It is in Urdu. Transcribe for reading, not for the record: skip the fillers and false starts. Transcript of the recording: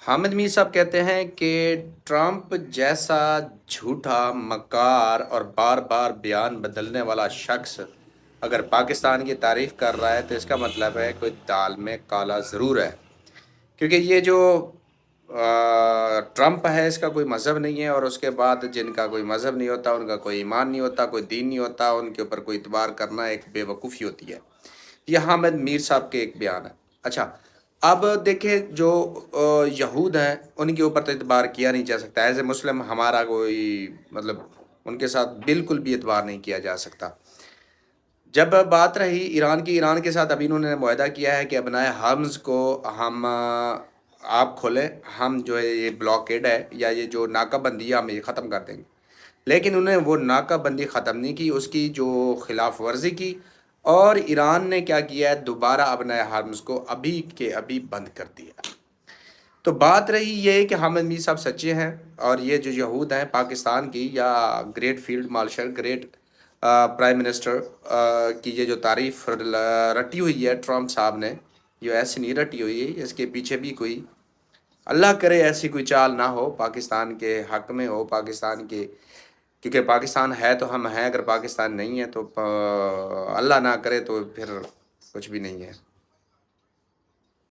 حامد میر صاحب کہتے ہیں کہ ٹرمپ جیسا جھوٹا مکار اور بار بار بیان بدلنے والا شخص اگر پاکستان کی تعریف کر رہا ہے تو اس کا مطلب ہے کوئی دال میں کالا ضرور ہے، کیونکہ یہ جو ٹرمپ ہے اس کا کوئی مذہب نہیں ہے، اور اس کے بعد جن کا کوئی مذہب نہیں ہوتا، ان کا کوئی ایمان نہیں ہوتا، کوئی دین نہیں ہوتا، ان کے اوپر کوئی اعتبار کرنا ایک بے وقوفی ہوتی ہے۔ یہ حامد میر صاحب کے ایک بیان ہے۔ اچھا، اب دیکھیں جو یہود ہیں ان کے اوپر تو اعتبار کیا نہیں جا سکتا، ایز اے مسلم ہمارا کوئی مطلب ان کے ساتھ بالکل بھی اعتبار نہیں کیا جا سکتا۔ جب بات رہی ایران کی، ایران کے ساتھ ابھی انہوں نے معاہدہ کیا ہے کہ ابنائے حرمز کو ہم آپ کھولیں، ہم جو ہے یہ بلاکیڈ ہے یا یہ جو ناکہ بندی ہے ہم یہ ختم کر دیں گے، لیکن انہیں وہ ناکہ بندی ختم نہیں کی، اس کی جو خلاف ورزی کی، اور ایران نے کیا کیا ہے، دوبارہ ابنائے حرمز کو ابھی کے ابھی بند کر دیا۔ تو بات رہی یہ کہ حامد میر صاحب سچے ہیں، اور یہ جو یہود ہیں پاکستان کی یا great field marshal, great prime minister کی یہ جو تعریف رٹی ہوئی ہے ٹرمپ صاحب نے، یہ ایسی نہیں رٹی ہوئی ہے، اس کے پیچھے بھی کوئی اللہ کرے ایسی کوئی چال نہ ہو پاکستان کے حق میں ہو، پاکستان کے، کیونکہ پاکستان ہے تو ہم ہیں، اگر پاکستان نہیں ہے تو اللہ نہ کرے تو پھر کچھ بھی نہیں ہے۔